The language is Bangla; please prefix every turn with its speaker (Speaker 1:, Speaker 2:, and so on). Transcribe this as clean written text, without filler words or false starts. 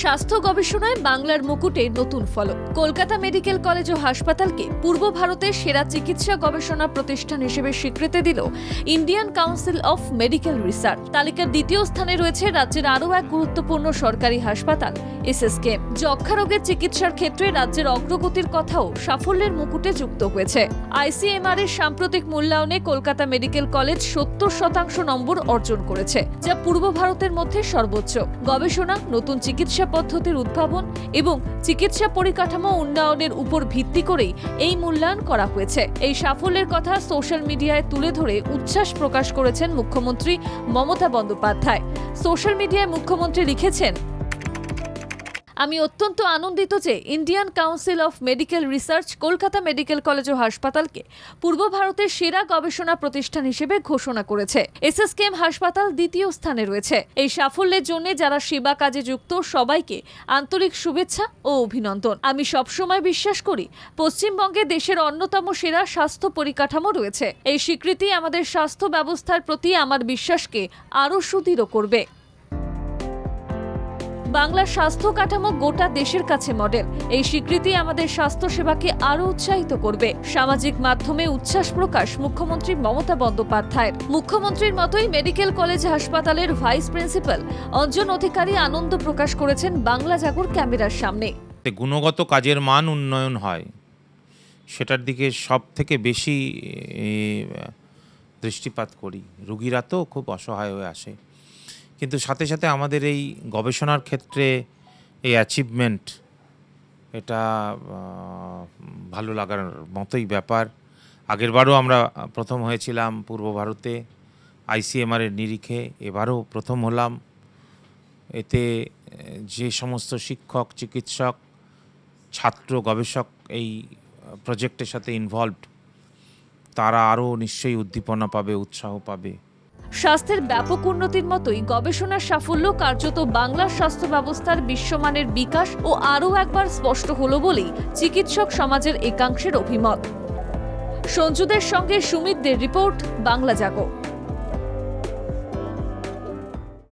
Speaker 1: স্বাস্থ্য গবেষণায় বাংলার মুকুটে নতুন ফলক। কলকাতা মেডিকেল কলেজ ও হাসপাতালকে পূর্ব ভারতের সেরা চিকিৎসা গবেষণা প্রতিষ্ঠান হিসেবে স্বীকৃতি দিল Indian Council of Medical research. তালিকার দ্বিতীয় স্থানে রয়েছে রাজ্যের আরও এক গুরুত্বপূর্ণ সরকারি হাসপাতাল এসএসকেএম। যক্ষ্মা রোগের চিকিৎসার ক্ষেত্রে রাজ্যের অগ্রগতির কথাও সাফল্যের মুকুটে যুক্ত হয়েছে। আইসিএমআর এর সাম্প্রতিক মূল্যায়নে কলকাতা মেডিকেল কলেজ 70% নম্বর অর্জন করেছে, যা পূর্ব ভারতের মধ্যে সর্বোচ্চ। গবেষণা, নতুন চিকিৎসা পদ্ধতির উদ্ভাবন এবং চিকিৎসা পরিকাঠামো উন্নয়নের উপর ভিত্তি করেই এই মূল্যায়ন করা হয়েছে। এই সাফল্যের কথা সোশ্যাল মিডিয়ায় তুলে ধরে উচ্ছ্বাস প্রকাশ করেছেন মুখ্যমন্ত্রী মমতা বন্দ্যোপাধ্যায়। সোশ্যাল মিডিয়ায় মুখ্যমন্ত্রী লিখেছেন, আমি অত্যন্ত আনন্দিত যে Indian Council of Medical Research Kolkata medical college ও হাসপাতালকে পূর্ব ভারতের সেরা গবেষণা প্রতিষ্ঠান হিসেবে ঘোষণা করেছে। এসএসকেএম হাসপাতাল দ্বিতীয় স্থানে রয়েছে। এই সাফল্যের জন্য যারা সেবা কাজে যুক্ত সবাইকে আন্তরিক শুভেচ্ছা ও অভিনন্দন। আমি সবসময় বিশ্বাস করি পশ্চিমবঙ্গে দেশের অন্যতম সেরা স্বাস্থ্য পরিকাঠামো রয়েছে। এই স্বীকৃতি আমাদের স্বাস্থ্য ব্যবস্থার প্রতি আমার বিশ্বাসকে আরও সুদৃঢ় করবে। বাংলার স্বাস্থ্য কাঠামো গোটা দেশের কাছে মডেল। এই স্বীকৃতি আমাদের স্বাস্থ্য সেবাকে আরো উৎসাহিত করবে। সামাজিক মাধ্যমে উচ্ছ্বাস প্রকাশ মুখ্যমন্ত্রী মমতা বন্দ্যোপাধ্যায়ের। মুখ্যমন্ত্রীর মতোই মেডিকেল কলেজ হাসপাতালের ভাইস প্রিন্সিপাল অঞ্জন অধিকারী আনন্দ প্রকাশ করেছেন বাংলা জাগর ক্যামেরার সামনে।
Speaker 2: গুণগত কাজের মান উন্নয়ন হয়, সেটার দিকে সব থেকে বেশি দৃষ্টিপাত করি। রোগীরা তো খুব অসহায় হয়ে আসে, কিন্তু সাথে সাথে আমাদের এই গবেষণার ক্ষেত্রে এই অ্যাচিভমেন্ট, এটা ভালো লাগার মতোই ব্যাপার। আগেরবারও আমরা প্রথম হয়েছিলাম পূর্ব ভারতে আইসিএমআর এর নিরিখে, এবারও প্রথম হলাম। এতে যে সমস্ত শিক্ষক, চিকিৎসক, ছাত্র, গবেষক এই প্রজেক্টের সাথে ইনভলভড, তারা আরও নিশ্চয়ই উদ্দীপনা পাবে, উৎসাহ পাবে।
Speaker 1: স্বাস্থ্যের ব্যাপক উন্নতির মতোই গবেষণার সাফল্য কার্যত বাংলার স্বাস্থ্য ব্যবস্থার বিশ্বমানের বিকাশ ও আরও একবার স্পষ্ট হলো বলেই চিকিৎসক সমাজের একাংশের অভিমত। সঞ্জুদের সঙ্গে সুমিতদের রিপোর্ট, বাংলা জাগো।